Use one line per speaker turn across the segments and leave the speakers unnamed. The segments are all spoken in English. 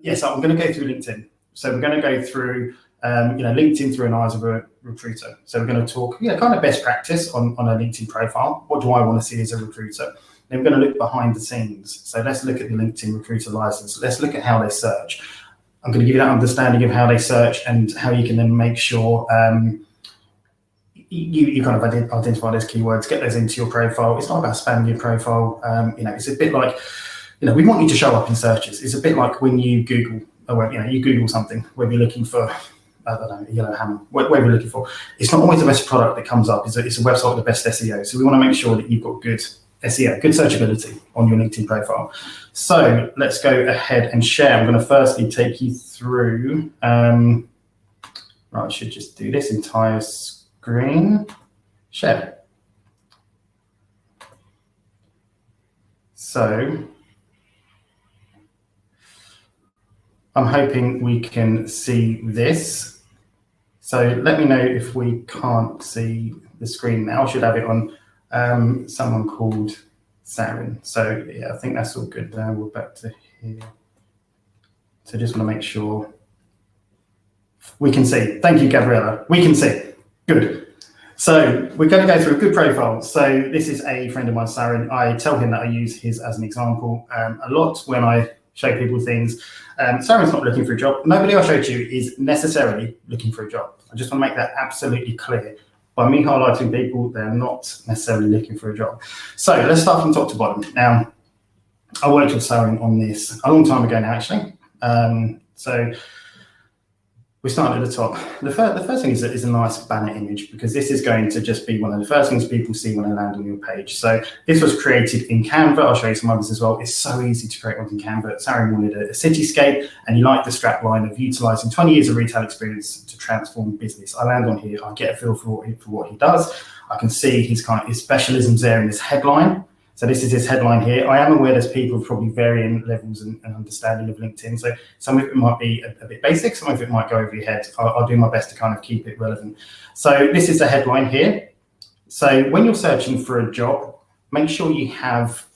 yeah, so I'm going to go through LinkedIn. So we're going to go through, LinkedIn through an eyes of a recruiter. So we're going to talk, kind of best practice on a LinkedIn profile. What do I want to see as a recruiter? Then we're going to look behind the scenes. So let's look at the LinkedIn recruiter license. Let's look at how they search. I'm going to give you that understanding of how they search and how you can then make sure you kind of identify those keywords, get those into your profile. It's not about spamming your profile. It's a bit like, we want you to show up in searches. It's a bit like when you Google, you Google something, whether you're looking for, I don't know, yellow hammer, whatever you're looking for. It's not always the best product that comes up. It's a website with the best SEO. So we want to make sure that you've got good SEO, good searchability on your LinkedIn profile. So let's go ahead and share. I'm going to firstly take you through, right, I should just do this entire screen. Share. So I'm hoping we can see this. So let me know if we can't see the screen now. I should have it on someone called Sarin. So yeah, I think that's all good. Now we're back to here. So just want to make sure we can see. Thank you, Gabriella. We can see. Good. So we're going to go through a good profile. So this is a friend of mine, Sarin. I tell him that I use his as an example a lot when I show people things. Sarin's not looking for a job. Nobody I showed you is necessarily looking for a job. I just want to make that absolutely clear. By me highlighting people, they're not necessarily looking for a job. So let's start from top to bottom. Now, I worked with Sarin on this a long time ago now, actually. So we start at the top. The first thing is a nice banner image, because this is going to just be one of the first things people see when they land on your page. So this was created in Canva. I'll show you some others as well. It's so easy to create one in Canva. Sarin wanted a cityscape, and he liked the strap line of utilizing 20 years of retail experience to transform business. I land on here, I get a feel for what he does. I can see his specialisms there in this headline. So this is his headline here. I am aware there's people of probably varying levels and understanding of LinkedIn. So some of it might be a bit basic, some of it might go over your head. I'll do my best to kind of keep it relevant. So this is the headline here. So when you're searching for a job, make sure you have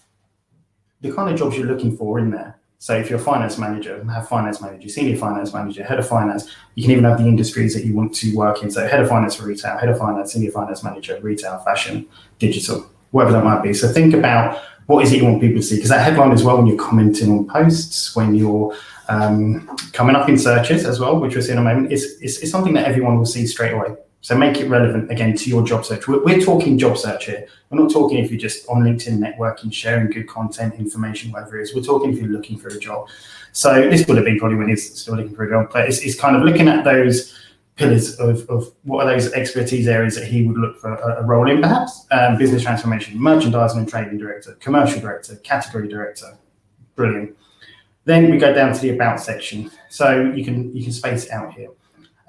the kind of jobs you're looking for in there. So if you're a finance manager, have finance manager, senior finance manager, head of finance. You can even have the industries that you want to work in. So head of finance for retail, head of finance, senior finance manager, retail, fashion, digital, whatever that might be. So think about what is it you want people to see, because that headline as well, when you're commenting on posts, when you're coming up in searches as well, which we'll see in a moment, is something that everyone will see straight away. So make it relevant, again, to your job search. We're talking job search here. We're not talking if you're just on LinkedIn networking, sharing good content, information, whatever it is. We're talking if you're looking for a job. So this would have been probably when he's still looking for a job, but it's kind of looking at those pillars of what are those expertise areas that he would look for a role in, perhaps. Business transformation, merchandising and trading director, commercial director, category director. Brilliant. Then we go down to the about section. So you can space it out here.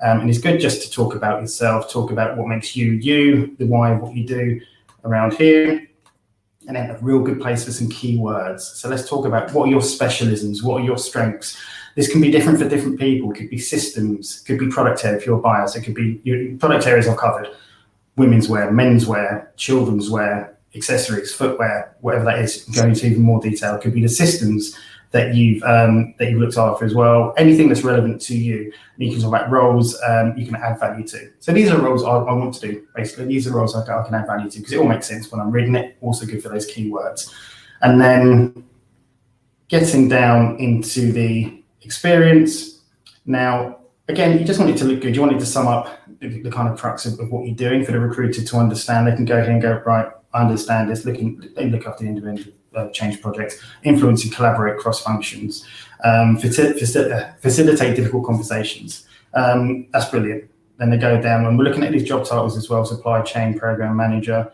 And it's good just to talk about yourself, talk about what makes you, you, the why of what you do around here. And then a real good place for some keywords. So let's talk about what are your specialisms, what are your strengths. This can be different for different people. It could be systems, could be product area if you're a buyer. So it could be your product areas are covered. Women's wear, men's wear, children's wear, accessories, footwear, whatever that is, going into even more detail. It could be the systems that you've looked after as well. Anything that's relevant to you. You can talk about roles you can add value to. So these are roles I want to do, basically. These are roles I can add value to, because it all makes sense when I'm reading it. Also good for those keywords. And then getting down into the experience. Now, again, you just want it to look good. You want it to sum up the kind of crux of what you're doing for the recruiter to understand. They can go here and go, right, I understand this. They look after the individual change projects, influence and collaborate cross functions, facilitate difficult conversations. That's brilliant. Then they go down, and we're looking at these job titles as well: supply chain program manager,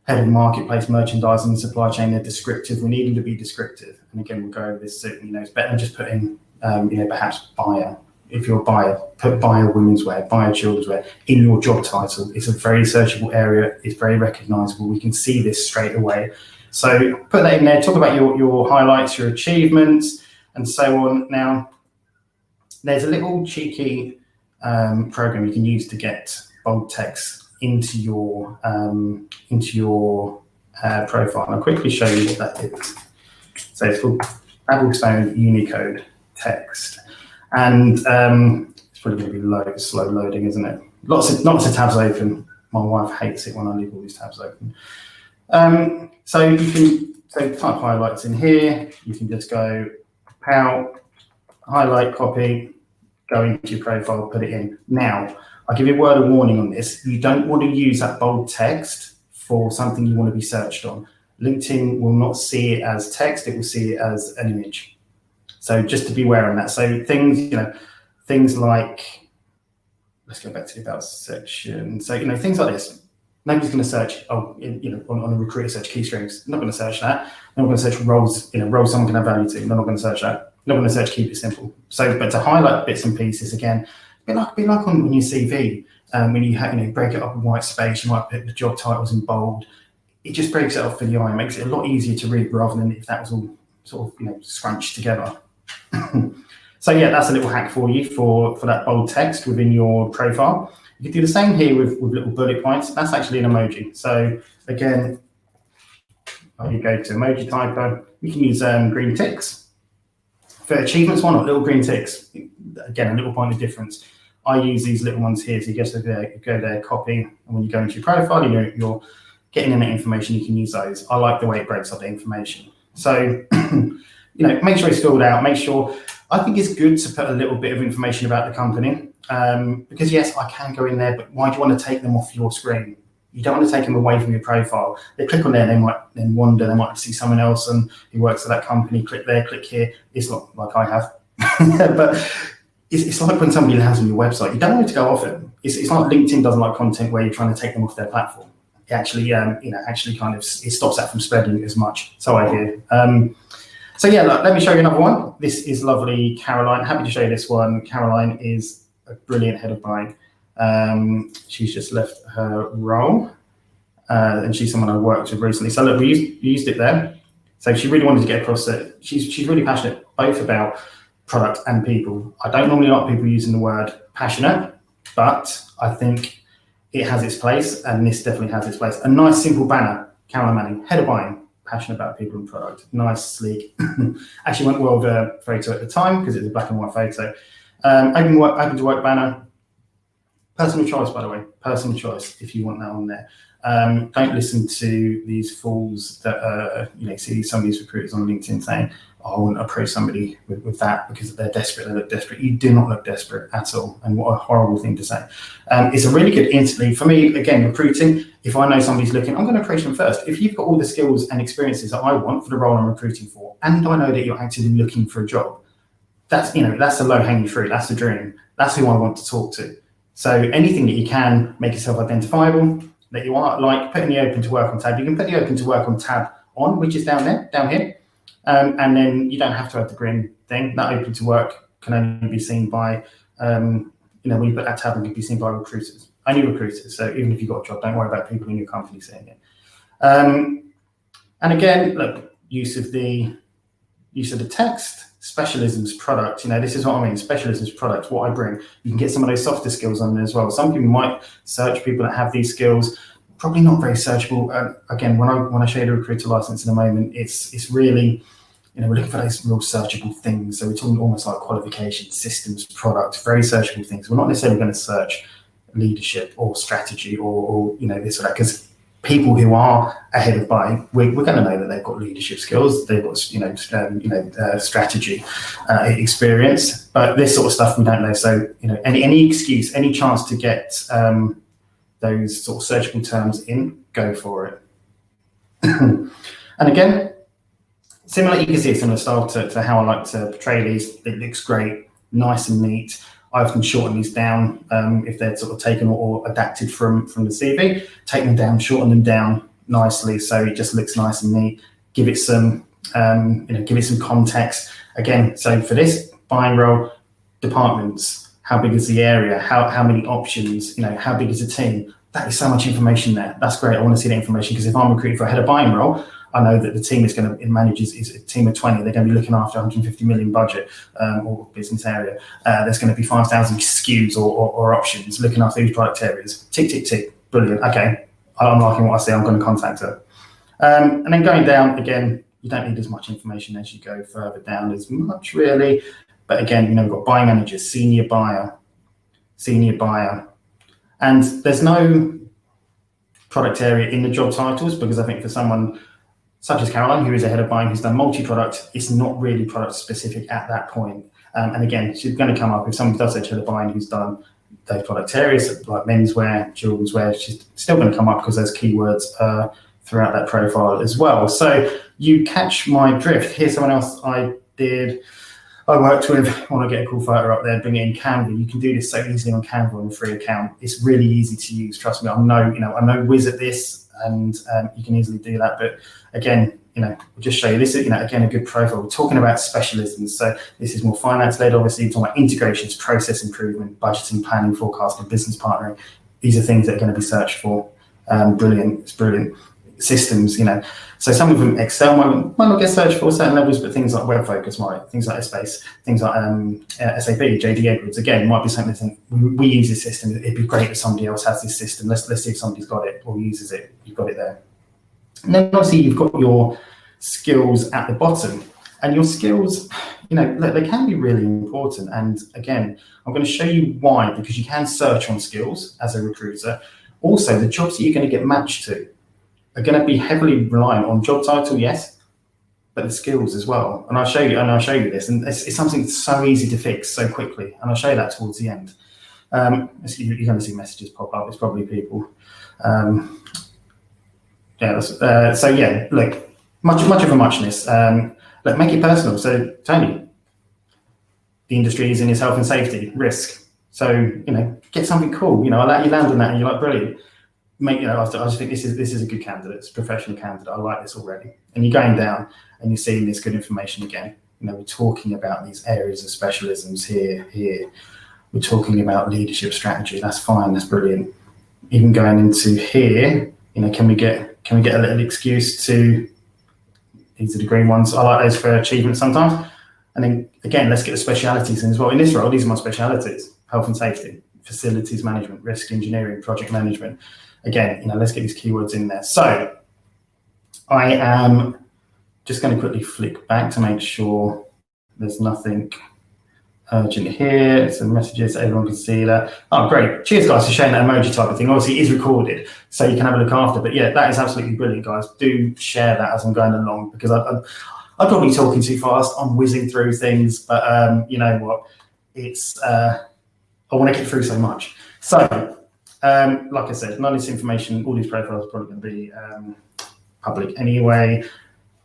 head of marketplace, merchandising, supply chain. They're descriptive. We need them to be descriptive. And again, we'll go over this soon. It's better than just putting, perhaps buyer. If you're a buyer, put buyer women's wear, buyer children's wear in your job title. It's a very searchable area. It's very recognizable. We can see this straight away. So put that in there. Talk about your highlights, your achievements, and so on. Now, there's a little cheeky program you can use to get bold text into your profile. I'll quickly show you what that is. So it's called Advert Unicode. text. And it's probably going to be slow loading, isn't it? Lots of tabs open. My wife hates it when I leave all these tabs open. So you can type highlights in here. You can just go out, highlight, copy, go into your profile, put it in. Now, I'll give you a word of warning on this. You don't want to use that bold text for something you want to be searched on. LinkedIn will not see it as text, it will see it as an image. So just to be aware on that. So things like, let's go back to the about section. So, things like this. Nobody's going to search, on a recruiter search key strings. Not going to search that. They're not going to search roles, roles someone can have value to. They're not going to search that. They're not going to search keep it simple. So, but to highlight bits and pieces, again, be like on your CV, when you have, break it up in white space, you might put the job titles in bold. It just breaks it up for the eye, makes it a lot easier to read rather than if that was all sort of, scrunched together. So yeah, that's a little hack for you for that bold text within your profile. You can do the same here with little bullet points. That's actually an emoji. So again, you go to emoji typer. You can use green ticks. For achievements, why not little green ticks? Again, a little point of difference. I use these little ones here. So you just go there, copy, and when you go into your profile, you're getting in that information. You can use those. I like the way it breaks up the information. So make sure it's filled out. Make sure. I think it's good to put a little bit of information about the company because yes, I can go in there, but why do you want to take them off your screen? You don't want to take them away from your profile. They click on there, they might then wander, they might see someone else and who works at that company, click there, click here. It's not like I have, but it's like when somebody lands on your website, you don't want it to go off it. It's like LinkedIn doesn't like content where you're trying to take them off their platform. It actually, it stops that from spreading as much. So I hear. So yeah, let me show you another one. This is lovely Caroline. Happy to show you this one. Caroline is a brilliant head of buying. She's just left her role, and she's someone I worked with recently. So look, we used it there. So she really wanted to get across that she's really passionate both about product and people. I don't normally like people using the word passionate, but I think it has its place, and this definitely has its place. A nice simple banner, Caroline Manning, head of buying. Passionate about people and product. Nice, sleek. Actually went well with a photo at the time because it's a black and white photo. Open to work banner. Personal choice, by the way. Personal choice if you want that on there. Don't listen to these fools that see some of these recruiters on LinkedIn saying, I want to approach somebody with that because they're desperate, they look desperate. You do not look desperate at all. And what a horrible thing to say. It's a really good instantly, for me, again, recruiting, if I know somebody's looking, I'm going to approach them first. If you've got all the skills and experiences that I want for the role I'm recruiting for, and I know that you're actively looking for a job, that's the low hanging fruit. That's the dream. That's who I want to talk to. So anything that you can make yourself identifiable, that you are, like putting the open to work on tab. You can put the open to work on tab on, which is down here. And then you don't have to have the green thing. That open to work can only be seen by, when you put that tab, it can be seen by recruiters, only recruiters. So even if you've got a job, don't worry about people in your company seeing it. And again, look, use of the text, specialisms, product. This is what I mean. Specialisms, product. What I bring. You can get some of those softer skills on there as well. Some people might search people that have these skills. Probably not very searchable. Again, when I show you the recruiter license in a moment, it's really, we're looking for those real searchable things. So we're talking almost like qualifications, systems, product, very searchable things. We're not necessarily going to search leadership or strategy or this or that, because people who are ahead of buying, we're going to know that they've got leadership skills, they've got strategy experience, but this sort of stuff we don't know. So any excuse, any chance to get those sort of searchable terms in, go for it. And again, similar, you can see a similar style to how I like to portray these. It looks great, nice and neat. I often shorten these down if they're sort of taken or adapted from the CV. Take them down, shorten them down nicely so it just looks nice and neat. Give it some, give it some context. Again, so for this buying role, departments, how big is the area? How many options? How big is the team? That is so much information there. That's great. I want to see that information because if I'm recruiting for a head of buying role, I know that the team is a team of 20. They're going to be looking after 150 million budget or business area. There's going to be 5,000 SKUs or options looking after these product areas. Tick, tick, tick. Brilliant. Okay. I'm liking what I see. I'm going to contact her. And then going down again, you don't need as much information as you go further down as much really. But again, we've got buying manager, senior buyer, and there's no product area in the job titles, because I think for someone such as Caroline, who is a head of buying, who's done multi-product, it's not really product specific at that point. And again, she's going to come up, if someone does say head of buying who's done those product areas like menswear, children's wear, she's still going to come up because there's keywords throughout that profile as well. So you catch my drift. Here's someone else I worked with. I want to get a cool photo up there, bring it in Canva. You can do this so easily on Canva on a free account. It's really easy to use. Trust me, I'm no whiz at this, and you can easily do that. But again, we'll just show you this. Again, a good profile. We're talking about specialisms. So this is more finance led. Obviously, we're talking about integrations, process improvement, budgeting, planning, forecasting, business partnering. These are things that are going to be searched for. Brilliant. It's brilliant. Systems, so some of them Excel might not get searched for certain levels, but things like web focus might, things like Space, things like SAP, JD Edwards, again, might be something to think, we use this system, it'd be great if somebody else has this system, let's see if somebody's got it or uses it. You've got it there. And then obviously you've got your skills at the bottom, and your skills, look, they can be really important. And again, I'm going to show you why, because you can search on skills as a recruiter. Also, the jobs that you're going to get matched to are going to be heavily reliant on job title, yes, but the skills as well. And I'll show you this, and it's something that's so easy to fix so quickly. And I'll show you that towards the end. You're going to see messages pop up. It's probably people. So yeah, look, much of a muchness. Look, make it personal. So Tony, the industry is in his health and safety risk. So get something cool. I let you land on that, and you're like, brilliant. I just think this is a good candidate. It's a professional candidate. I like this already. And you're going down and you're seeing this good information again. We're talking about these areas of specialisms here. We're talking about leadership strategy. That's fine. That's brilliant. Even going into here, can we get a little excuse to, these are the green ones. I like those for achievement sometimes. And then again, let's get the specialities in as well. In this role, these are my specialities: health and safety, facilities management, risk engineering, project management. Again, let's get these keywords in there. So I am just going to quickly flick back to make sure there's nothing urgent here. Some messages so everyone can see that. Oh, great. Cheers, guys, for sharing that emoji type of thing. Obviously, it is recorded, so you can have a look after. But yeah, that is absolutely brilliant, guys. Do share that as I'm going along, because I'm probably talking too fast. I'm whizzing through things, but you know what? It's I want to get through so much. So, like I said, none of this information, all these profiles are probably going to be public anyway.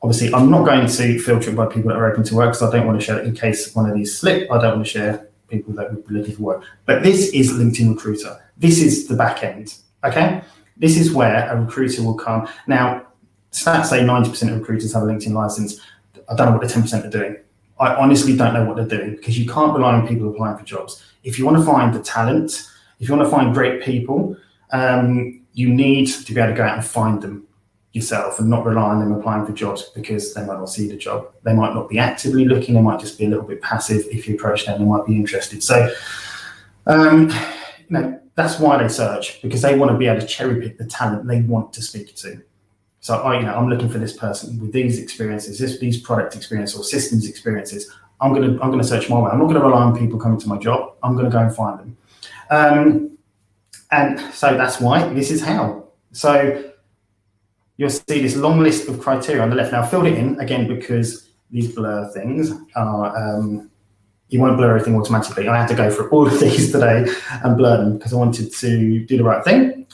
Obviously, I'm not going to filter it by people that are open to work, because I don't want to share it in case one of these slip. I don't want to share people that would be looking for work. But this is LinkedIn Recruiter. This is the back end, okay? This is where a recruiter will come. Now, stats say 90% of recruiters have a LinkedIn license. I don't know what the 10% are doing. I honestly don't know what they're doing, because you can't rely on people applying for jobs. If you want to find the talent, if you want to find great people, you need to be able to go out and find them yourself and not rely on them applying for jobs, because they might not see the job. They might not be actively looking. They might just be a little bit passive. If you approach them, they might be interested. So, that's why they search, because they want to be able to cherry pick the talent they want to speak to. So I'm looking for this person with these experiences, these product experiences or systems experiences. I'm gonna search my way. I'm not gonna rely on people coming to my job. I'm gonna go and find them. And so that's why this is how. So you'll see this long list of criteria on the left. Now I filled it in again because these blur things are, you won't blur everything automatically. I had to go through all of these today and blur them because I wanted to do the right thing.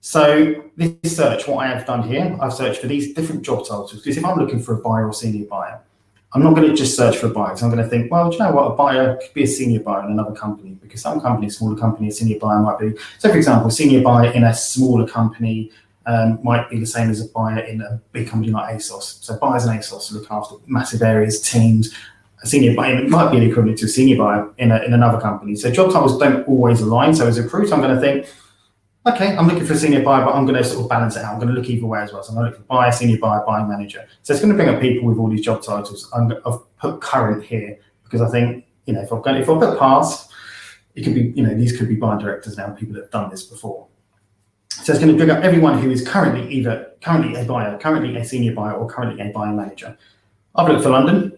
So this search, what I have done here, I've searched for these different job titles, because if I'm looking for a buyer or senior buyer, I'm not going to just search for a buyer. So I'm going to think, well, do you know what? A buyer could be a senior buyer in another company, because some companies, smaller companies, senior buyer might be. So for example, senior buyer in a smaller company might be the same as a buyer in a big company like ASOS. So buyers in ASOS look after massive areas, teams. A senior buyer might be the equivalent to a senior buyer in another company. So job titles don't always align. So as a recruiter, I'm going to think, okay, I'm looking for a senior buyer, but I'm going to sort of balance it out. I'm going to look either way as well. So I'm going to look for buyer, senior buyer, buying manager. So it's going to bring up people with all these job titles. I've put current here because I think, if I put past, it could be, these could be buying directors now, people that have done this before. So it's going to bring up everyone who is currently a buyer, currently a senior buyer, or currently a buying manager. I've looked for London.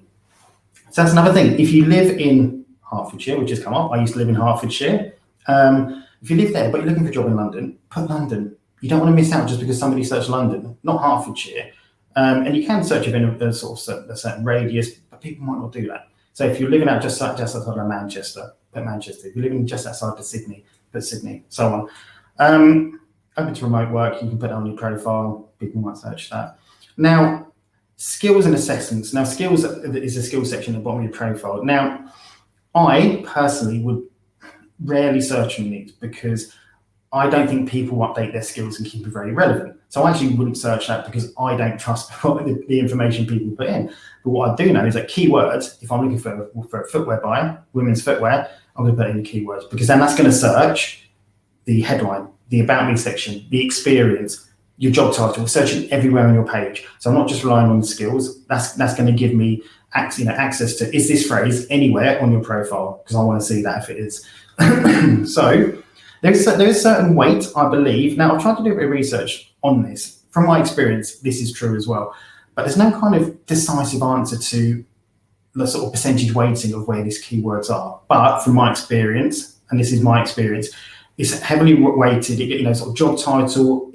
So that's another thing. If you live in Hertfordshire, which has come up, I used to live in Hertfordshire. If you live there, but you're looking for a job in London, put London. You don't want to miss out just because somebody searched London, not Hertfordshire. And you can search within a sort of a certain radius, but people might not do that. So if you're living out just outside of Manchester, put Manchester. If you're living just outside of Sydney, put Sydney, so on. Open to remote work, you can put that on your profile. People might search that. Now, skills and assessments. Now, skills is a skills section at the bottom of your profile. Now, I personally would rarely search on these because I don't think people update their skills and keep it very relevant. So I actually wouldn't search that because I don't trust the information people put in. But what I do know is that keywords, if I'm looking for a footwear buyer, women's footwear, I'm going to put in the keywords because then that's going to search the headline, the about me section, the experience, your job title, searching everywhere on your page. So I'm not just relying on the skills. That's going to give me access to, is this phrase anywhere on your profile? Because I want to see that if it is. So there is certain weight, I believe. Now, I've tried to do a bit of research on this. From my experience, this is true as well. But there's no kind of decisive answer to the sort of percentage weighting of where these keywords are. But from my experience, and this is my experience, it's heavily weighted. Sort of job title,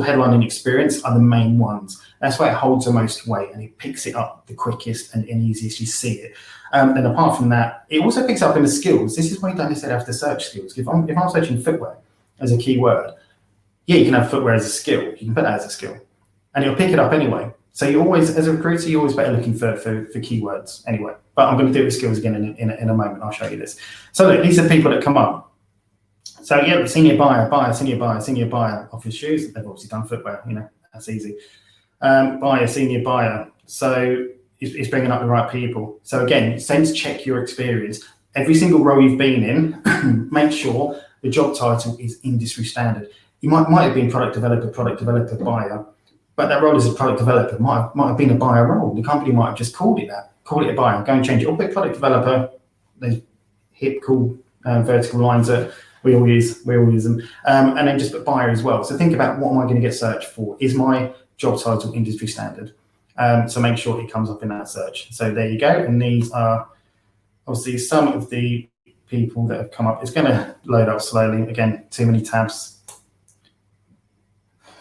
headline, and experience are the main ones. That's where it holds the most weight, and it picks it up the quickest and easiest you see it. And apart from that, it also picks up in the skills. This is why you don't necessarily have to search skills. If I'm searching footwear as a keyword, yeah, you can have footwear as a skill. You can put that as a skill, and it'll pick it up anyway. So you always, as a recruiter, you're always better looking for keywords anyway. But I'm going to do it with skills again in a moment. I'll show you this. So look, these are people that come up. So yeah, senior buyer, office shoes. They've obviously done footwear, that's easy. Senior buyer. So it's bringing up the right people. So again, sense check your experience. Every single role you've been in, make sure the job title is industry standard. You might have been product developer, buyer, but that role as a product developer might have been a buyer role. The company might have just called it that, call it a buyer, go and change it. Or put product developer, those hip, cool vertical lines that we all use them, and then just put buyer as well. So think about, what am I going to get searched for? Is my job title industry standard? So make sure it comes up in that search. So there you go. And these are obviously some of the people that have come up. It's going to load up slowly. Again, too many tabs.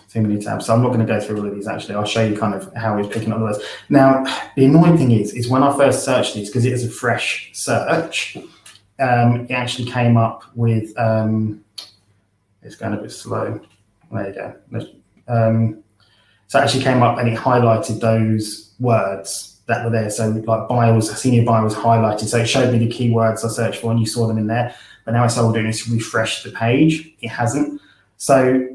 So I'm not going to go through all of these. Actually, I'll show you kind of how it's picking up the words. Now, the annoying thing is when I first searched these, because it is a fresh search, it actually came up with, it's going a bit slow. There you go. So it actually came up and it highlighted those words that were there. So like senior buyer was highlighted. So it showed me the keywords I searched for and you saw them in there. But now it's all doing is refresh the page. It hasn't. So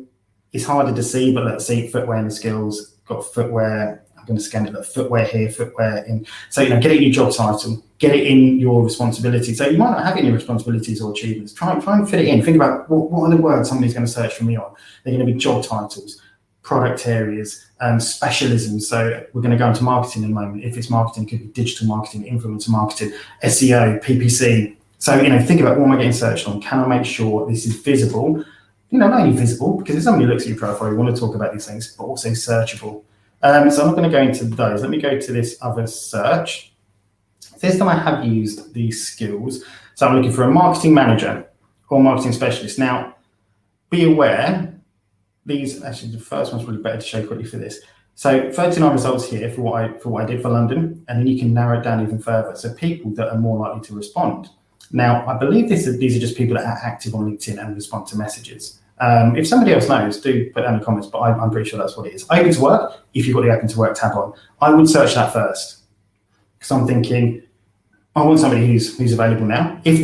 it's harder to see, but let's see footwear and the skills, got footwear. I'm going to scan it, footwear here, footwear in. So, get it in your job title, get it in your responsibility. So you might not have it in your responsibilities or achievements. Try and fit it in. Think about what are the words somebody's going to search for me on. They're going to be job titles, product areas, specialisms. So we're going to go into marketing in a moment. If it's marketing, it could be digital marketing, influencer marketing, SEO, PPC. So, think about, what am I getting searched on? Can I make sure this is visible? Not only visible, because if somebody looks at your profile, you want to talk about these things, but also searchable. So I'm not going to go into those. Let me go to this other search. This time I have used these skills. So I'm looking for a marketing manager or marketing specialist. Now, be aware, actually the first one's really better to show quickly for this. So 39 results here for what I did for London, and then you can narrow it down even further. So people that are more likely to respond. Now, I believe these are just people that are active on LinkedIn and respond to messages. If somebody else knows, do put down in the comments, but I'm pretty sure that's what it is. Open to work, if you've got the open to work tab on, I would search that first. Because I'm thinking, I want somebody who's available now. If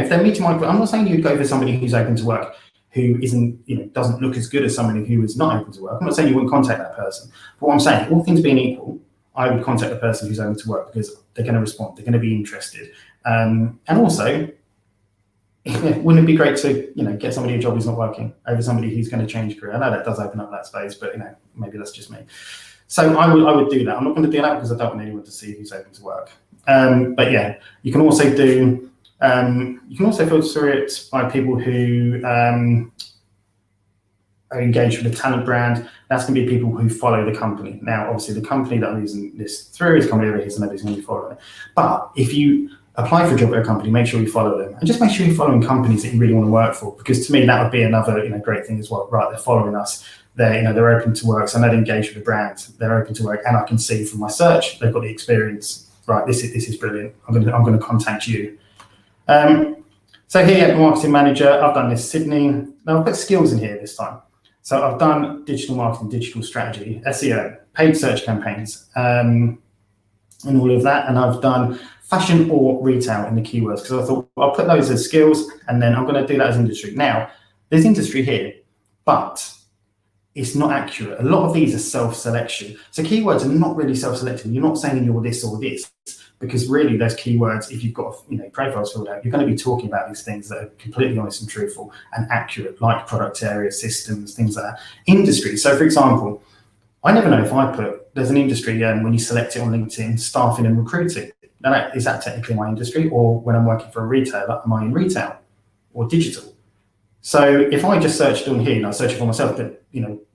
they're meeting my, I'm not saying you'd go for somebody who's open to work, who isn't, doesn't look as good as somebody who is not open to work. I'm not saying you wouldn't contact that person. But what I'm saying, all things being equal, I would contact the person who's open to work because they're going to respond, they're going to be interested. And also, wouldn't it be great to get somebody a job who's not working over somebody who's going to change career? I know that does open up that space, but maybe that's just me. So I would do that. I'm not going to do that because I don't want anyone to see who's open to work. But yeah, you can also do. You can also filter it by people who are engaged with the talent brand. That's going to be people who follow the company. Now, obviously, the company that I'm using this through is a company over here, so nobody's going to be following it. But if you apply for a job at a company, make sure you follow them, and just make sure you're following companies that you really want to work for. Because to me, that would be another great thing as well. Right, they're following us. They're open to work, so I know they're engaged with the brand. They're open to work, and I can see from my search they've got the experience. Right, this is brilliant. I'm going to contact you. So here, marketing manager, I've done this Sydney. Now I've put skills in here this time. So I've done digital marketing, digital strategy, SEO, paid search campaigns, and all of that. And I've done fashion or retail in the keywords because I thought I'll put those as skills, and then I'm going to do that as industry. Now, there's industry here, but it's not accurate. A lot of these are self-selection. So keywords are not really self-selecting. You're not saying you're this or this, because really those keywords, if you've got profiles filled out, you're going to be talking about these things that are completely honest and truthful and accurate, like product areas, systems, things like that. Industry. So for example, I never know if I put, there's an industry when you select it on LinkedIn, staffing and recruiting. Now, is that technically my industry? Or when I'm working for a retailer, am I in retail or digital? So if I just searched on here and I was searching for myself, but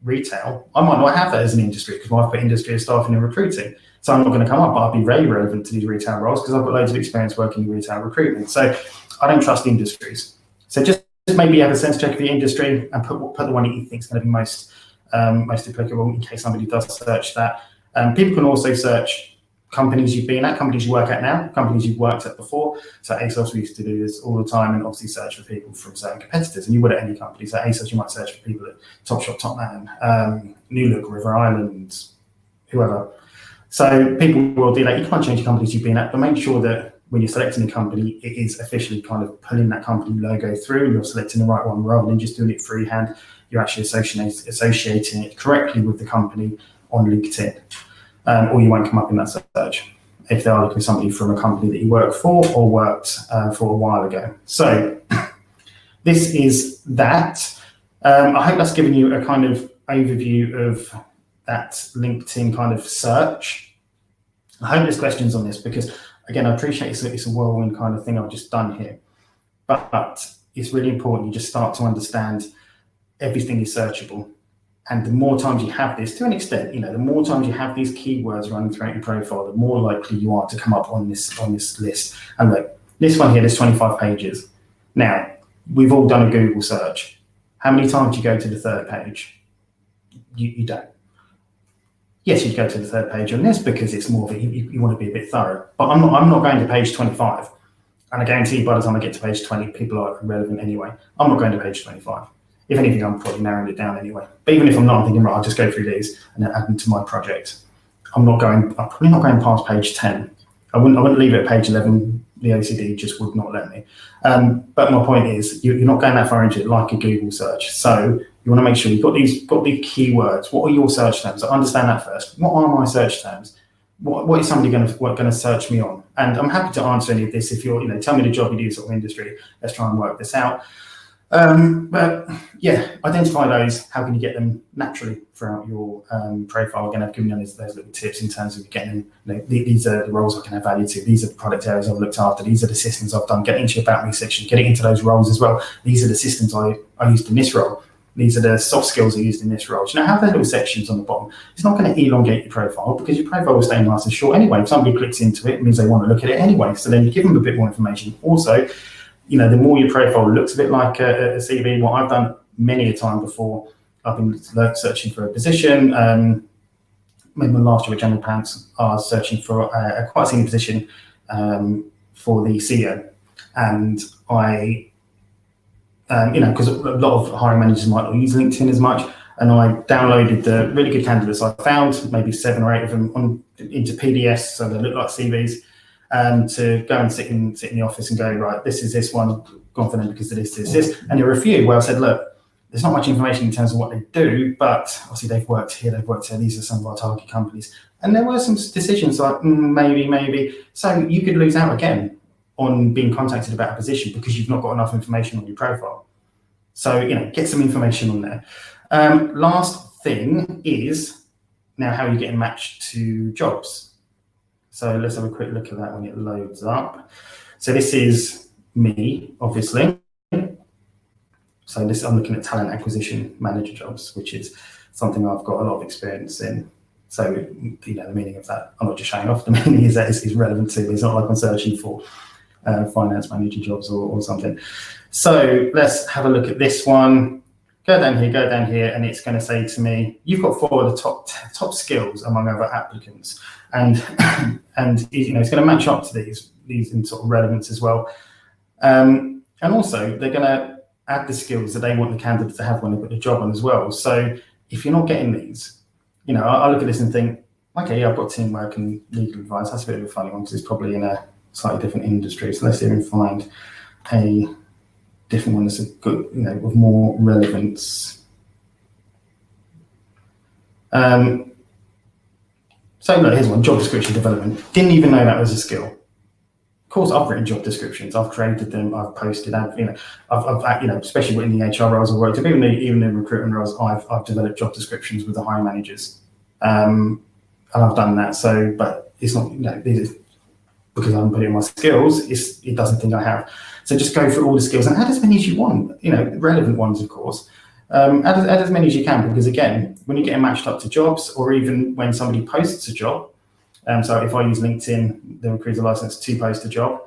retail, I might not have that as an industry because I've put industry as staffing and recruiting. So I'm not going to come up, but I'll be very relevant to these retail roles because I've got loads of experience working in retail recruitment. So I don't trust industries. So just maybe have a sense check of your industry and put the one that you think is going to be most applicable in case somebody does search that. People can also search companies you've been at, companies you work at now, companies you've worked at before. So Ayles, we used to do this all the time and obviously search for people from certain competitors. And you would at any company. So Ayles, you might search for people at Topshop, Topman, New Look, River Island, whoever. So people will do that. You can't change the companies you've been at, but make sure that when you're selecting a company, it is officially kind of pulling that company logo through and you're selecting the right one rather than just doing it freehand. You're actually associating it correctly with the company on LinkedIn. Or you won't come up in that search if they are looking for somebody from a company that you work for or worked for a while ago. So this is that. I hope that's given you a kind of overview of that LinkedIn kind of search. I hope there's questions on this because, again, I appreciate it's a whirlwind kind of thing I've just done here. But it's really important you just start to understand everything is searchable. And the more times you have this, to an extent, the more times you have these keywords running throughout your profile, the more likely you are to come up on this list. And look, this one here, there's 25 pages. Now, we've all done a Google search. How many times do you go to the third page? You don't. Yes, you go to the third page on this because it's more of you want to be a bit thorough. But I'm not going to page 25. And I guarantee you by the time I get to page 20, people are irrelevant anyway. I'm not going to page 25. If anything, I'm probably narrowing it down anyway. But even if I'm not, I'm thinking, right, I'll just go through these and then add them to my project. I'm probably not going past page 10. I wouldn't leave it at page 11. The OCD just would not let me. But my point is, you're not going that far into it like a Google search. So you want to make sure you've got the keywords. What are your search terms? So understand that first. What are my search terms? What is somebody going to search me on? And I'm happy to answer any of this if you're, tell me the job you do sort of industry. Let's try and work this out. But yeah, identify those. How can you get them naturally throughout your profile? Again, I've given you those little tips in terms of getting these are the roles I can add value to. These are the product areas I've looked after. These are the systems I've done. Get into your About Me section. Getting into those roles as well. These are the systems I used in this role. These are the soft skills I used in this role. Have those little sections on the bottom. It's not going to elongate your profile because your profile will stay nice and short anyway. If somebody clicks into it, it means they want to look at it anyway. So then you give them a bit more information. Also, the more your profile looks a bit like a CV, what I've done many a time before, I've been searching for a position. Maybe last year with General Pants, I was searching for a quite senior position for the CEO. And I, because a lot of hiring managers might not use LinkedIn as much, and I downloaded the really good candidates I found, maybe 7 or 8 of them, into PDFs, so they look like CVs. To go and sit in the office and go, right, this is this one, gone for them because of this. And there were a few where I said, look, there's not much information in terms of what they do, but obviously they've worked here, these are some of our target companies. And there were some decisions like, maybe. So you could lose out again on being contacted about a position because you've not got enough information on your profile. So, get some information on there. Last thing is now how you're getting matched to jobs. So let's have a quick look at that when it loads up. So this is me, obviously. So this, I'm looking at talent acquisition manager jobs, which is something I've got a lot of experience in. So, the meaning of that, I'm not just showing off. The meaning is that it's relevant to me. It's not like I'm searching for finance manager jobs or something. So let's have a look at this one. Go down here, and it's going to say to me, you've got 4 of the top skills among other applicants, and it's going to match up to these in sort of relevance as well. And also, they're going to add the skills that they want the candidate to have when they put the job on as well. So if you're not getting these, I look at this and think, okay, yeah, I've got teamwork and legal advice. That's a bit of a funny one because it's probably in a slightly different industry. So let's see if we can find a different one that's a good, with more relevance. So look, here's one: job description development. Didn't even know that was a skill. Of course, I've written job descriptions. I've created them. I've posted. I've especially in the HR roles I've worked, even in recruitment roles, I've developed job descriptions with the hiring managers, and I've done that. So, but it's not, because I haven't put in my skills, it doesn't think I have. So just go through all the skills and add as many as you want, relevant ones, of course. Add as many as you can, because again, when you're getting matched up to jobs, or even when somebody posts a job, so if I use LinkedIn, the recruiter license, to post a job,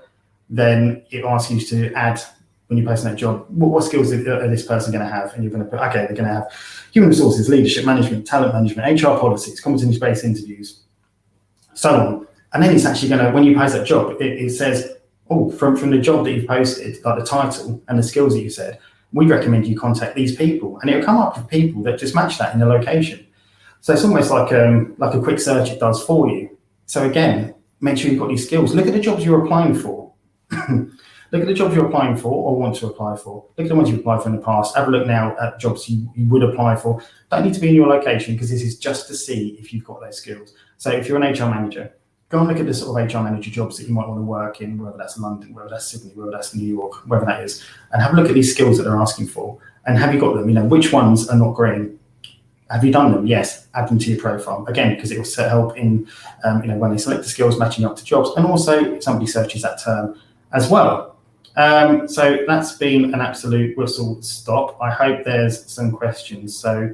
then it asks you to add, when you're posting that job, what skills are this person going to have? And you're going to put, okay, they're going to have human resources, leadership management, talent management, HR policies, competency-based interviews, so on. And then it's actually going to, when you post that job, it says, from the job that you've posted, like the title and the skills that you said, we recommend you contact these people. And it'll come up with people that just match that in the location. So it's almost like a quick search it does for you. So again, make sure you've got these skills. Look at the jobs you're applying for. Look at the jobs you're applying for or want to apply for. Look at the ones you've applied for in the past. Have a look now at jobs you would apply for. Don't need to be in your location, because this is just to see if you've got those skills. So if you're an HR manager, go and look at the sort of HR manager jobs that you might want to work in, whether that's London, whether that's Sydney, whether that's New York, wherever that is, and have a look at these skills that they're asking for. And have you got them? Which ones are not green? Have you done them? Yes. Add them to your profile. Again, because it will help in, when they select the skills, matching up to jobs, and also if somebody searches that term as well. So that's been an absolute whistle stop. I hope there's some questions. So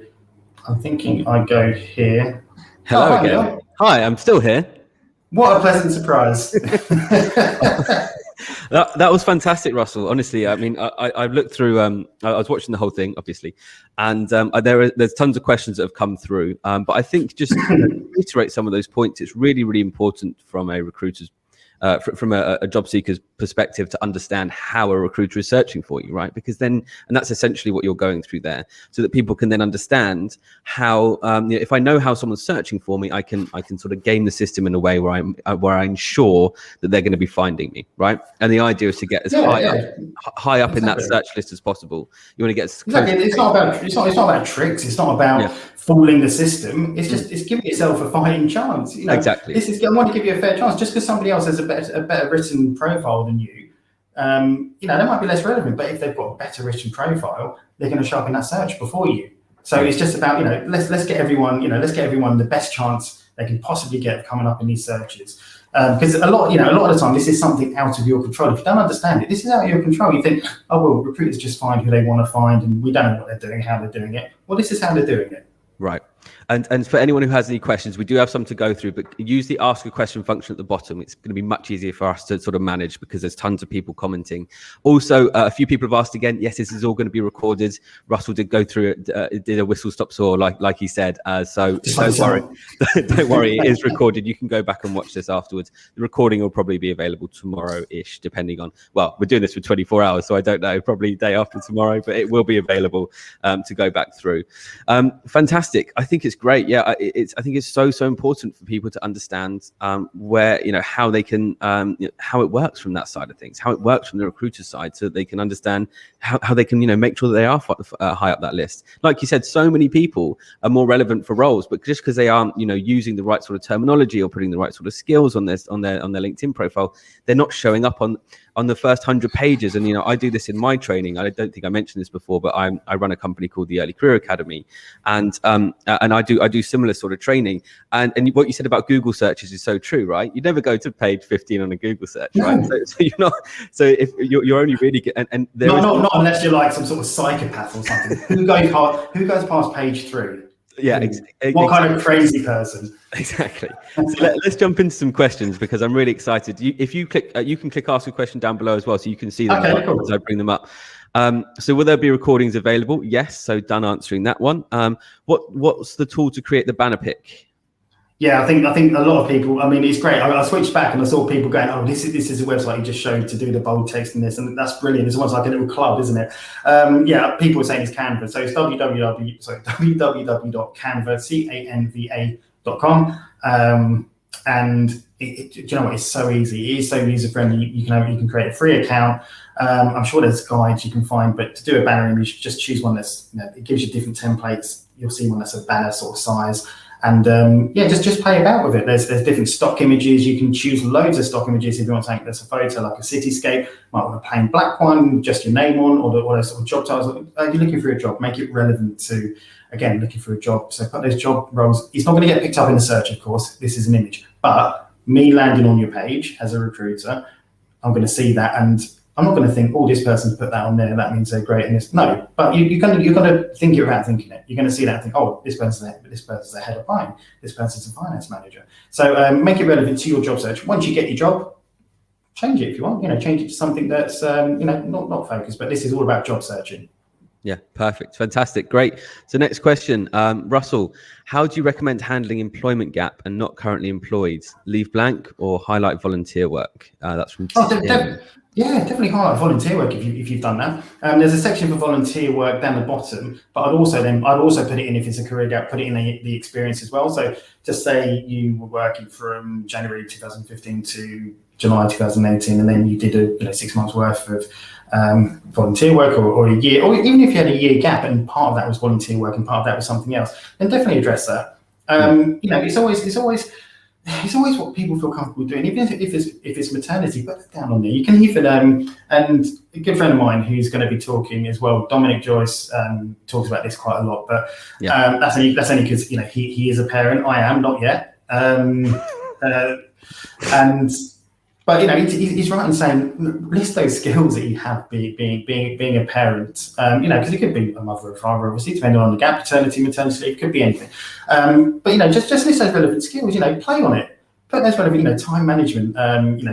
I'm thinking I go here.
Hello again. Neil. Hi, I'm still here.
What a pleasant surprise.
That was fantastic, Russell. Honestly, I mean, I've looked through, I was watching the whole thing, obviously, and there's tons of questions that have come through. But I think just to reiterate some of those points, it's really, really important from a recruiter's from a job seeker's perspective to understand how a recruiter is searching for you, right? Because then, and that's essentially what you're going through there, so that people can then understand how, if I know how someone's searching for me, I can sort of game the system in a way where I ensure that they're going to be finding me, right? And the idea is to get as high up in that search list as possible. You want to get as close.
Exactly. It's not about tricks. It's not about fooling the system. It's just it's giving yourself a fighting chance.
Exactly.
I want to give you a fair chance. Just because somebody else has a better written profile than you, they might be less relevant. But if they've got a better written profile, they're going to show up in that search before you. So it's just about let's get everyone the best chance they can possibly get of coming up in these searches. Because a lot of the time this is something out of your control. If you don't understand it, this is out of your control. You think, oh well, recruiters just find who they want to find, and we don't know what they're doing, how they're doing it. Well, this is how they're doing it.
Right. And for anyone who has any questions, we do have some to go through, but use the ask a question function at the bottom. It's going to be much easier for us to sort of manage because there's tons of people commenting. Also, a few people have asked again, yes, this is all going to be recorded. Russell did go through it, did a whistle stop tour like he said. So don't worry. Don't worry, it is recorded. You can go back and watch this afterwards. The recording will probably be available tomorrow-ish, depending on, well, we're doing this for 24 hours, so I don't know, probably day after tomorrow, but it will be available to go back through. Fantastic. I think it's great. Yeah, I think it's so important for people to understand where, how they can, how it works from that side of things, how it works from the recruiter side, so that they can understand how they can, make sure that they are high up that list. Like you said, so many people are more relevant for roles, but just because they aren't, using the right sort of terminology or putting the right sort of skills on their LinkedIn profile, they're not showing up on on the first 100 pages. And, I do this in my training. I don't think I mentioned this before, but I run a company called the Early Career Academy. And I do similar sort of training. And what you said about Google searches is so true, right? You never go to page 15 on a Google search, right? So you're not, so if you're only really, and there
not unless you're like some sort of psychopath or something. Who goes past page 3?
Yeah,
what kind of crazy person?
Exactly. So let's jump into some questions, because I'm really excited. If you click, you can click ask a question down below as well, so you can see them as I bring them up. So will there be recordings available? Yes. So done answering that one. What's the tool to create the banner pick?
Yeah, I think a lot of people. I mean, it's great. I switched back and I saw people going, "Oh, this is a website you just showed to do the bold text and this," and that's brilliant. It's almost like a little club, isn't it? Yeah, people are saying it's Canva, so it's www.canva.com, and do you know what? It's so easy. It is so user friendly. You can create a free account. I'm sure there's guides you can find, but to do a banner image, just choose one that's it gives you different templates. You'll see one that's a banner sort of size. And just play about with it. There's different stock images. You can choose loads of stock images if you want something that's a photo, like a cityscape. Might want a plain black one, just your name on, or those sort of job titles. You're looking for a job, make it relevant to, again, looking for a job. So put those job roles. It's not going to get picked up in the search, of course. This is an image, but me landing on your page as a recruiter, I'm going to see that, and I'm not going to think, "Oh, this person's put that on there, that means they're great." And this, no, but you're going to think it without thinking it. You're going to see that and think, "Oh, this person's the head of buying. This person's a finance manager." So make it relevant to your job search. Once you get your job, change it if you want. Change it to something that's not focused. But this is all about job searching.
Yeah, perfect, fantastic, great. So next question, Russell, how do you recommend handling employment gap and not currently employed? Leave blank or highlight volunteer work? That's from
definitely highlight volunteer work if you've done that. There's a section for volunteer work down the bottom, but I'd also put it in, if it's a career gap, put it in the experience as well. So just say you were working from January 2015 to July 2018, and then you did a 6 months worth of volunteer work, or a year, or even if you had a year gap and part of that was volunteer work and part of that was something else, then definitely address that. It's always what people feel comfortable doing. Even if it's maternity, put it down on there. You can even and a good friend of mine who's going to be talking as well, Dominic Joyce, talks about this quite a lot. But that's only because he is a parent. I am not yet. But he's right in saying list those skills that you have being a parent. Because it could be a mother or father, obviously, depending on the gap, paternity, maternity leave, could be anything. But just list those relevant skills. Play on it. Put those relevant, time management,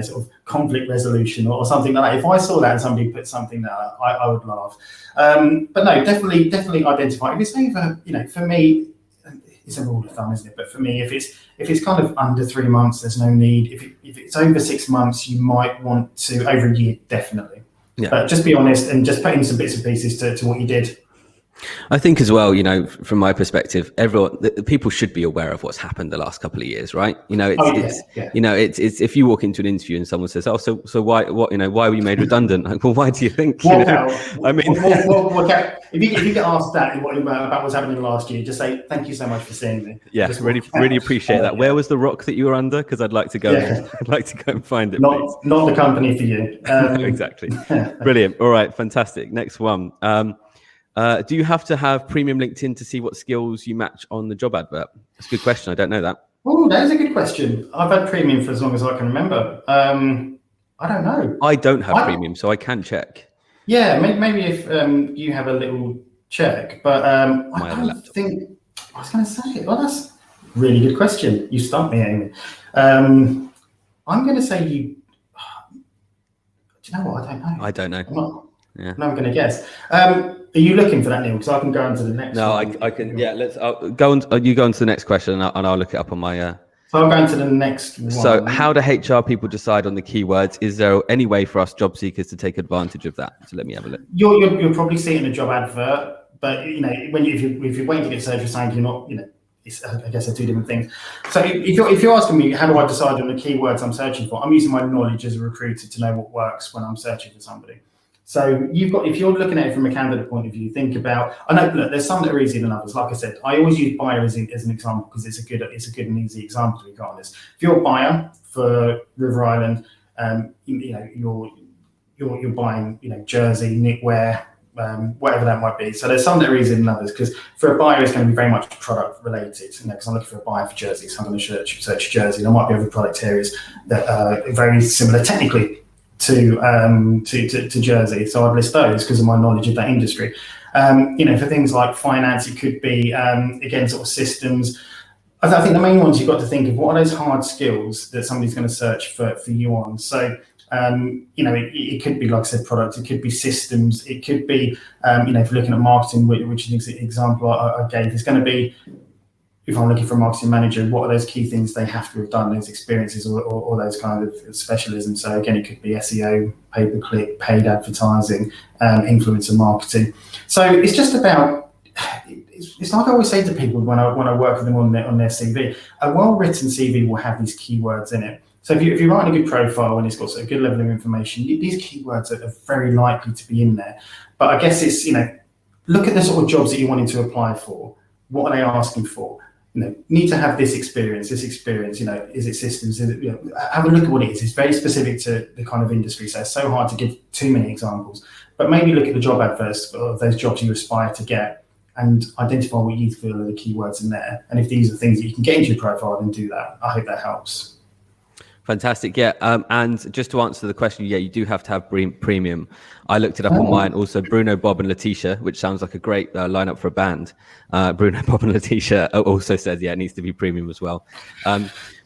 sort of conflict resolution or something like that. If I saw that and somebody put something there, I would laugh. But no, definitely identify. If it's over, for me, it's a rule of thumb, isn't it? But for me, if it's kind of under 3 months, there's no need. If it's over 6 months, you might want to, over a year, definitely. Yeah. But just be honest and just put in some bits and pieces to what you did.
I think as well, from my perspective, the people should be aware of what's happened the last couple of years, right? It's if you walk into an interview and someone says, "Oh, so why were you made redundant?" Like, well, why do you think?
I mean, if you get asked that about what's happening last year, just say, "Thank you so much for seeing me."
Yeah, really appreciate that. Where was the rock that you were under? Because I'd like to go. I'd like to go and find it.
Not the company for you.
No, exactly. Brilliant. All right, fantastic. Next one. Do you have to have premium LinkedIn to see what skills you match on the job advert? That's a good question. I don't know that.
Oh, that is a good question. I've had premium for as long as I can remember. I don't know.
I don't have premium, so I can check.
Yeah, maybe if you have a little check, but I don't think. I was going to say, well, that's a really good question. You stumped me, Amy. I'm going to say you. Do you know what? I don't know.
I don't know.
I'm going to guess. Are you looking for that, Neil? Because I can go on to the next one.
No, I can. Yeah, let's go on. You go on to the next question, and I'll look it up on my.
So I'll go into the next one.
So how do HR people decide on the keywords? Is there any way for us job seekers to take advantage of that? So let me have a look.
You'll probably see it in a job advert, but if you're waiting to get searched for something, you're not. I guess they're two different things. So if you're asking me, how do I decide on the keywords I'm searching for? I'm using my knowledge as a recruiter to know what works when I'm searching for somebody. So if you're looking at it from a candidate point of view, think about. I know, look, there's some that are easier than others. Like I said, I always use buyer as an example because it's a good and easy example to be honest. If you're a buyer for River Island, you're you're buying, jersey, knitwear, whatever that might be. So there's some that are easier than others, because for a buyer, it's going to be very much product related. Because I'm looking for a buyer for jerseys, so I'm going to search jersey. There might be other product areas that are very similar technically to jersey. So I'd list those because of my knowledge of that industry. For things like finance, it could be again sort of systems. I think the main ones you've got to think of, what are those hard skills that somebody's going to search for you on. So it could be, like I said, products, it could be systems, it could be, if you're looking at marketing, which is an example I gave, it's going to be, if I'm looking for a marketing manager, what are those key things they have to have done, those experiences or those kind of specialisms. So again, it could be SEO, pay-per-click, paid advertising, influencer marketing. So it's just about, it's like I always say to people when I work with them on their CV, a well-written CV will have these keywords in it. So if you're writing a good profile and it's got a good level of information, these keywords are very likely to be in there. But I guess it's, look at the sort of jobs that you're wanting to apply for. What are they asking for? Need to have this experience, is it systems? Is it, have a look at what it is. It's very specific to the kind of industry. So it's so hard to give too many examples, but maybe look at the job adverts of those jobs you aspire to get and identify what you feel are the keywords in there. And if these are things that you can get into your profile, then do that. I hope that helps.
Fantastic. Yeah. And just to answer the question, yeah, you do have to have premium. I looked it up on mine. Also, Bruno, Bob and Letitia, which sounds like a great lineup for a band. Bruno, Bob and Letitia also says, yeah, it needs to be premium as well.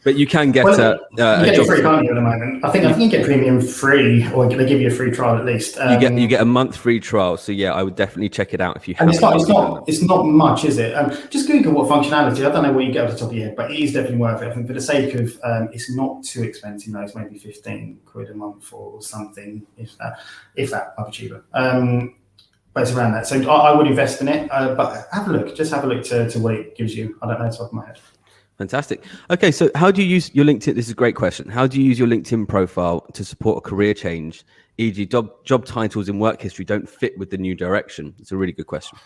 But you can get
you get it free, can't you, at the moment? I think you get premium free, or they give you a free trial at least.
You get a month free trial. So yeah, I would definitely check it out if you have.
And it's not much, is it? Just Google what functionality. I don't know what you get off the top of your head, but it is definitely worth it. I think for the sake of it's not too expensive. No, it's maybe 15 quid a month or something, if that might be cheaper. But it's around that. So I would invest in it. But have a look. Just have a look to what it gives you. I don't know off the top of my head.
Fantastic. Okay, so how do you use your LinkedIn? This is a great question. How do you use your LinkedIn profile to support a career change? E.g., job titles in work history don't fit with the new direction. It's a really good question.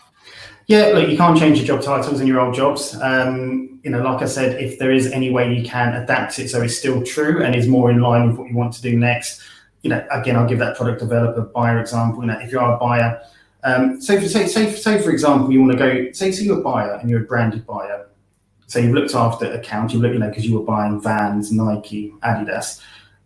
Yeah, look, you can't change your job titles in your old jobs. Like I said, if there is any way you can adapt it so it's still true and is more in line with what you want to do next, again, I'll give that product developer buyer example. If you are a buyer, say for example, you want to go, say you're a buyer and you're a branded buyer. So you've looked after account, because you were buying Vans, Nike, Adidas,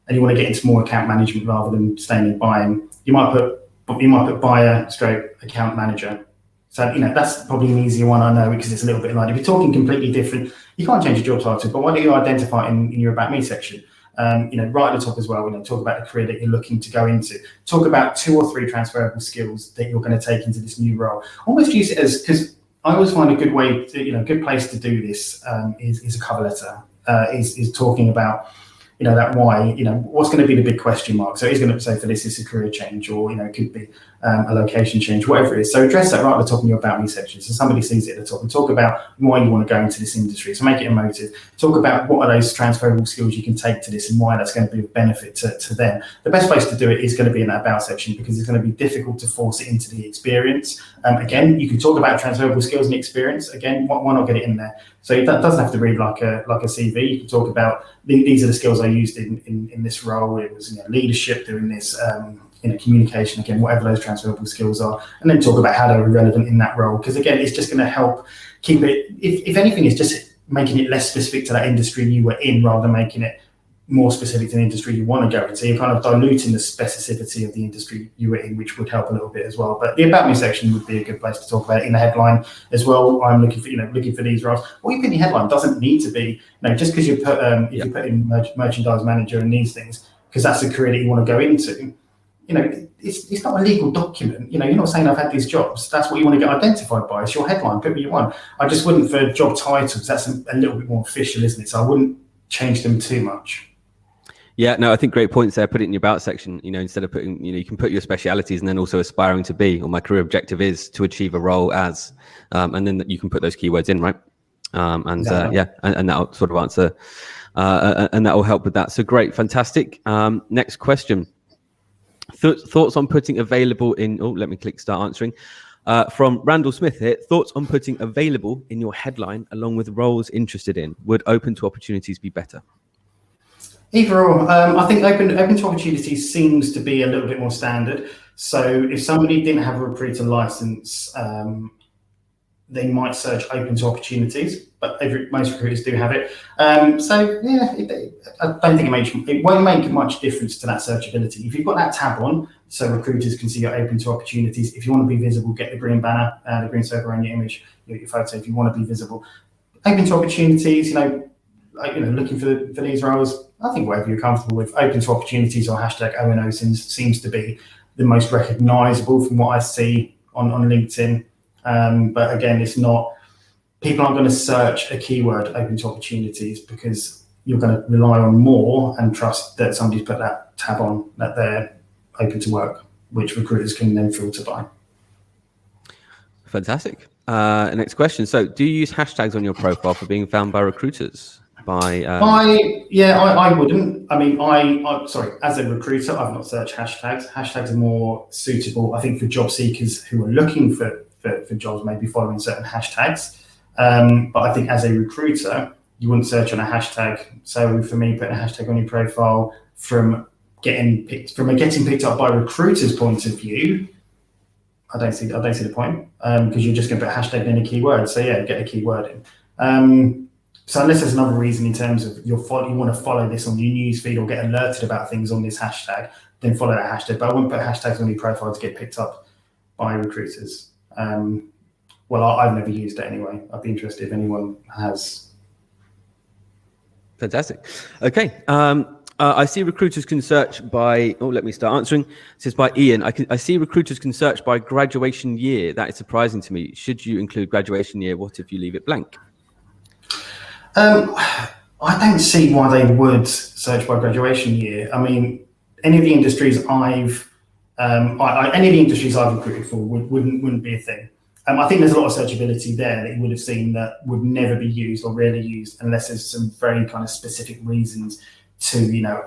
and you want to get into more account management rather than staying in buying. You might put buyer / account manager. So that's probably an easier one, I know, because it's a little bit like, if you're talking completely different, you can't change your job title, but why don't you identify it in your About Me section? Right at the top as well, talk about the career that you're looking to go into. Talk about 2 or 3 transferable skills that you're going to take into this new role. Almost use it as, because I always find a good way to, a good place to do this is a cover letter, is talking about, that why, what's going to be the big question mark. So it's going to say for this, it's a career change, or, it could be a location change, whatever it is. So address that right at the top of your About Me section. So somebody sees it at the top, and talk about why you want to go into this industry. So make it emotive. Talk about what are those transferable skills you can take to this and why that's going to be of benefit to them. The best place to do it is going to be in that About section, because it's going to be difficult to force it into the experience. Again, you can talk about transferable skills and experience. Again, why not get it in there? So it doesn't have to read like a CV. You can talk about these are the skills I used in this role. It was leadership, doing this, communication, again, whatever those transferable skills are, and then talk about how they're relevant in that role. Because again, it's just going to help keep it, if anything, it's just making it less specific to that industry you were in rather than making it more specific to the industry you want to go into. You're kind of diluting the specificity of the industry you were in, which would help a little bit as well. But the About Me section would be a good place to talk about it in the headline as well. I'm looking for these roles. What you put in the headline doesn't need to be, just because you put if you put in merchandise manager and these things, because that's a career that you want to go into. It's not a legal document. You're not saying I've had these jobs. That's what you want to get identified by. It's your headline. Put what you want. I just wouldn't, for job titles, that's a little bit more official, isn't it? So I wouldn't change them too much.
Yeah, no, I think great points there. Put it in your About section, instead of putting, you can put your specialities and then also aspiring to be, or my career objective is to achieve a role as, and then you can put those keywords in, right? And that'll sort of answer, and that will help with that. So great, fantastic. Next question. Thoughts on putting available in, let me click start answering. From Randall Smith here, thoughts on putting available in your headline along with roles interested in. Would open to opportunities be better?
Either or. I think open to opportunities seems to be a little bit more standard. So if somebody didn't have a recruiter license, they might search open to opportunities, but most recruiters do have it. So yeah, I don't think it won't make much difference to that searchability. If you've got that tab on, so recruiters can see you're open to opportunities. If you want to be visible, get the green banner, the green circle around your image, your photo. If you want to be visible, open to opportunities. Looking for these roles. I think whatever you're comfortable with, open to opportunities or hashtag ONO seems to be the most recognisable from what I see on LinkedIn. But again, it's not, people aren't going to search a keyword open to opportunities because you're going to rely on more and trust that somebody's put that tab on, that they're open to work, which recruiters can then filter by.
Fantastic. Next question. So do you use hashtags on your profile for being found by recruiters?
I wouldn't. I mean, as a recruiter, I've not searched hashtags. Hashtags are more suitable, I think, for job seekers who are looking for jobs, maybe following certain hashtags. But I think as a recruiter, you wouldn't search on a hashtag. So for me, putting a hashtag on your profile from getting picked up by recruiters' point of view, I don't see the point, because you're just going to put a hashtag in a keyword. So yeah, get a keyword in. So unless there's another reason in terms of you want to follow this on your newsfeed or get alerted about things on this hashtag, then follow that hashtag. But I wouldn't put hashtags on your profile to get picked up by recruiters. Well, I've never used it anyway. I'd be interested if anyone has.
Fantastic. Okay. I see recruiters can search by, let me start answering. It says by Ian, I see recruiters can search by graduation year. That is surprising to me. Should you include graduation year? What if you leave it blank?
I don't see why they would search by graduation year. I mean, any of the industries I've recruited for wouldn't be a thing. I think there's a lot of searchability there that you would have seen that would never be used or rarely used unless there's some very kind of specific reasons to,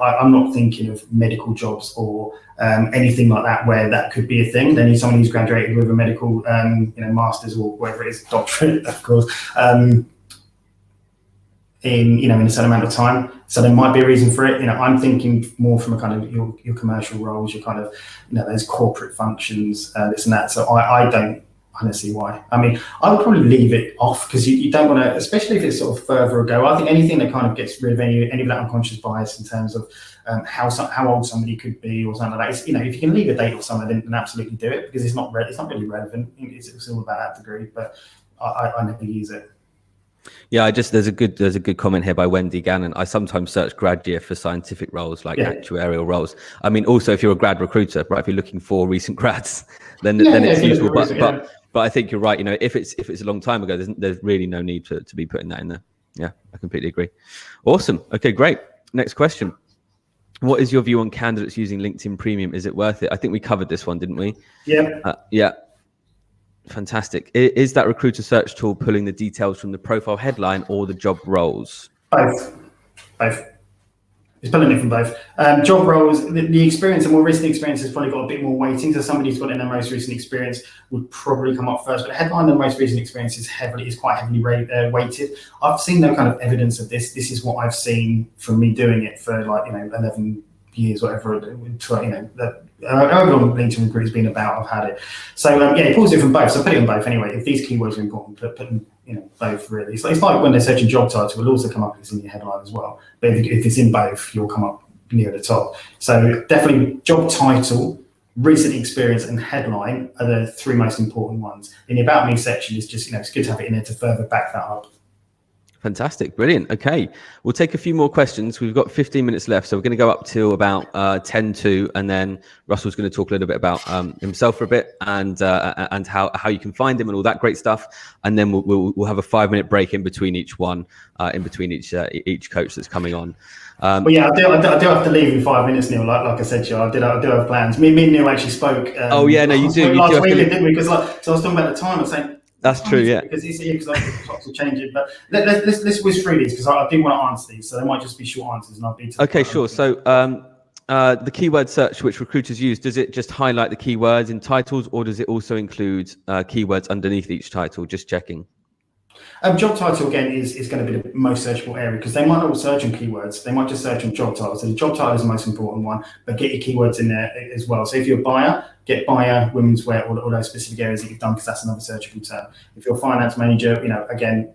I'm not thinking of medical jobs or anything like that where that could be a thing. They need someone who's graduated with a medical, master's or whatever it is, doctorate, of course. In a certain amount of time, so there might be a reason for it. I'm thinking more from a kind of your commercial roles, your kind of those corporate functions, this and that. So I don't see why. I mean, I would probably leave it off because you don't want to, especially if it's sort of further ago. I think anything that kind of gets rid of any of that unconscious bias in terms of how old somebody could be or something like that. It's, if you can leave a date or something, then absolutely do it because it's not really relevant. It's all about that degree, but I never use it.
Yeah, there's a good comment here by Wendy Gannon. I sometimes search grad year for scientific roles like actuarial roles. I mean, also if you're a grad recruiter, right? If you're looking for recent grads, then it's useful. But I think you're right. If it's a long time ago, there's really no need to be putting that in there. Yeah, I completely agree. Awesome. Okay, great. Next question. What is your view on candidates using LinkedIn Premium? Is it worth it? I think we covered this one, didn't we?
Yeah.
Yeah. Fantastic. Is that recruiter search tool pulling the details from the profile headline or the job roles?
Both. It's pulling it from both. Job roles, the experience, the more recent experience has probably got a bit more weighting. So somebody who's got in their most recent experience would probably come up first. But the headline and the most recent experience is quite heavily weighted. I've seen no kind of evidence of this. This is what I've seen from me doing it for 11 years, whatever. However long LinkedIn Recruit has been about, I've had it. So it pulls it from both. So put it on both anyway. If these keywords are important, put them, both really. So it's like when they're searching job title, it'll also come up if it's in your headline as well. But if it's in both, you'll come up near the top. So definitely job title, recent experience, and headline are the three most important ones. In the About Me section, it's just, it's good to have it in there to further back that up.
Fantastic. Brilliant. Okay. We'll take a few more questions. We've got 15 minutes left. So we're going to go up to about 10 to, and then Russell's going to talk a little bit about himself for a bit and how you can find him and all that great stuff. And then we'll have a 5-minute break in between each one, in between each coach that's coming on.
I do have to leave in 5 minutes, Neil. Like I said to you, I do have plans. Me and Neil actually spoke.
You do.
Last week, didn't we? Because so I was talking about the time. I was saying,
that's true, yeah.
Because the clocks will change it. But let's whiz through these because I do want to answer these. So they might just be short answers, and I'll be.
Okay, sure. So the keyword search which recruiters use, does it just highlight the keywords in titles, or does it also include keywords underneath each title? Just checking.
Job title again is going to be the most searchable area, because they might not search on keywords. They might just search on job title. So the job title is the most important one, but get your keywords in there as well. So if you're a buyer, get buyer, women's wear, all those specific areas that you've done, because that's another searchable term. If you're a finance manager, again,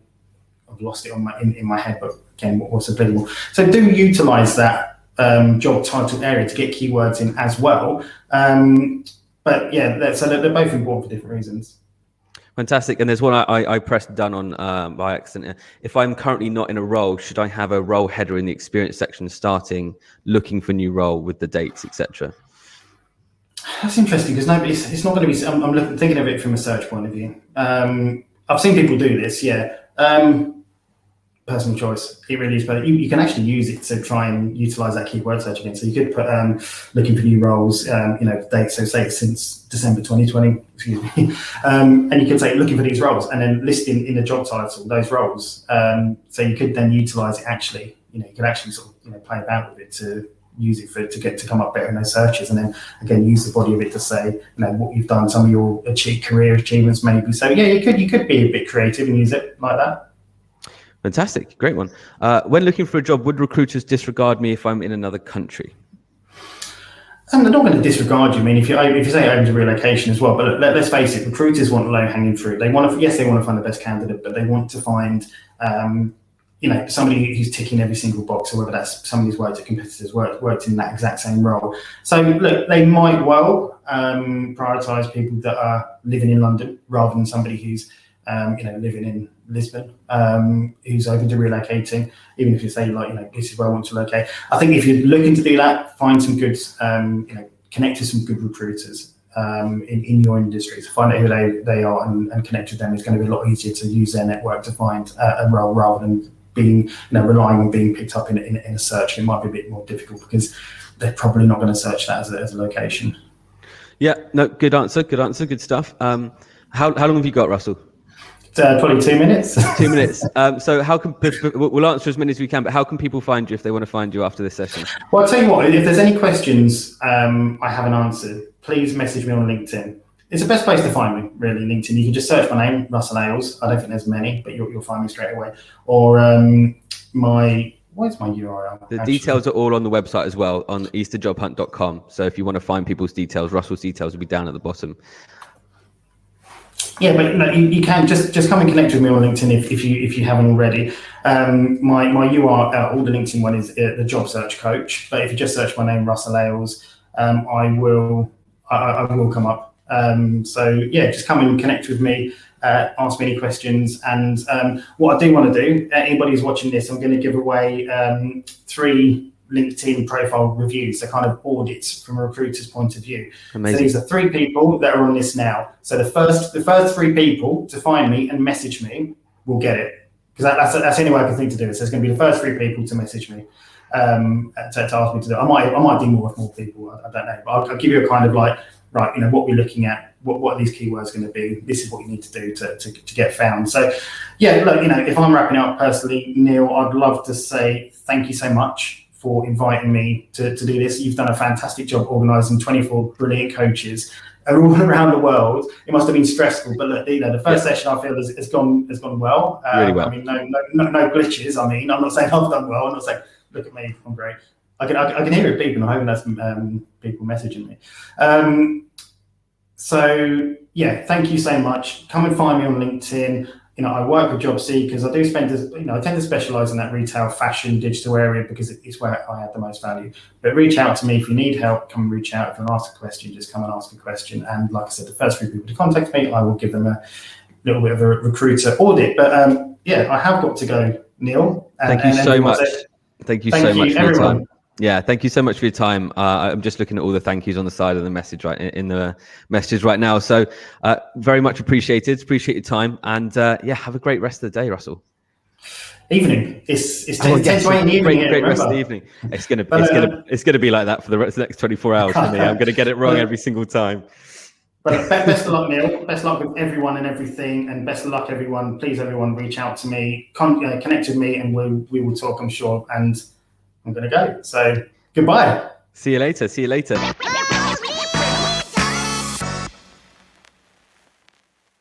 I've lost it in my head, but again, what's applicable? So do utilize that job title area to get keywords in as well. But yeah, so they're both important for different reasons.
Fantastic. And there's one I pressed done on by accident. If I'm currently not in a role, should I have a role header in the experience section starting looking for new role with the dates, etc.?
That's interesting, because it's not going to be. I'm thinking of it from a search point of view. I've seen people do this. Yeah. Personal choice. It really is, but you can actually use it to try and utilize that keyword search again. So you could put looking for new roles, dates. So say it's since December 2020, excuse me, and you could say looking for these roles, and then listing in the job title those roles. So you could then utilize it. Actually, you could actually sort of play about with it to use it to come up better in those searches, and then again use the body of it to say what you've done, some of your career achievements maybe. So yeah, you could be a bit creative and use it like that.
Fantastic, great one. When looking for a job, would recruiters disregard me if I'm in another country?
And they're not going to disregard you. I mean, if you say open to relocation as well, but let's face it, recruiters want low-hanging fruit. They want to find the best candidate, but they want to find somebody who's ticking every single box, or whether that's somebody who's worked at competitors, worked in that exact same role. So look, they might well prioritise people that are living in London rather than somebody who's living in Lisbon, who's open to relocating, even if you say this is where I want to locate. I think if you're looking to do that, find some good, connect to some good recruiters in your industry. So find out who they are and connect with them. It's going to be a lot easier to use their network to find a role rather than being, relying on being picked up in a search. It might be a bit more difficult because they're probably not going to search that as a location.
Yeah, no, good answer, good stuff. How long have you got, Russell?
Probably 2 minutes.
2 minutes. So how can we'll answer as many as we can, but how can people find you if they want to find you after this session?
Well, I'll tell you what, if there's any questions I haven't answered, please message me on LinkedIn. It's the best place to find me, really, LinkedIn. You can just search my name, Russell Ayles. I don't think there's many, but you'll find me straight away. Or where's my URL?
The details are all on the website as well, on easterjobhunt.com. So if you want to find people's details, Russell's details will be down at the bottom.
Yeah, but you can just come and connect with me on LinkedIn if you haven't already. My URL, the LinkedIn one, is the job search coach. But if you just search my name, Russell Ayles, I will come up. So yeah, just come and connect with me. Ask me any questions. And what I do want to do, anybody who's watching this, I'm going to give away 3 LinkedIn profile reviews, so kind of audits from a recruiter's point of view.
Amazing.
So these are 3 people that are on this now. So the first 3 people to find me and message me will get it, because that's the only way I can think to do it. So it's going to be the first 3 people to message me to ask me to do it. I might do more with more people. I don't know, but I'll give you a kind of right, what we're looking at. What are these keywords going to be? This is what you need to do to get found. So yeah, look, if I'm wrapping up personally, Neil, I'd love to say thank you so much for inviting me to do this. You've done a fantastic job organising 24 brilliant coaches all around the world. It must have been stressful, but look, the first session I feel has gone well.
Really well.
I mean, no glitches. I mean, I'm not saying I've done well. I'm not saying look at me, I'm great. I can hear it beeping. I hope that's people messaging me. So yeah, thank you so much. Come and find me on LinkedIn. I work with job seekers. I do I tend to specialize in that retail, fashion, digital area because it's where I add the most value. But reach out to me if you need help. Come and reach out. If you want to ask a question, just come and ask a question. And like I said, the first 3 people to contact me, I will give them a little bit of a recruiter audit. But yeah, I have got to go, Neil.
Thank you so much. Thank you so much for your time. Yeah, thank you so much for your time. I'm just looking at all the thank yous on the side of the message in the messages right now. So very much appreciated. Appreciate your time, and yeah, have a great rest of the day, Russell.
Evening. It's 10 to 8 in the evening.
Great rest of the evening. It's gonna be like that for the next 24 hours for me. I'm gonna get it wrong every single time.
But best of luck, Neil. Best of luck with everyone and everything, and best of luck, everyone. Please, everyone, reach out to me, connect with me, and we will talk, I'm sure. And I'm going to go. So goodbye.
See you later.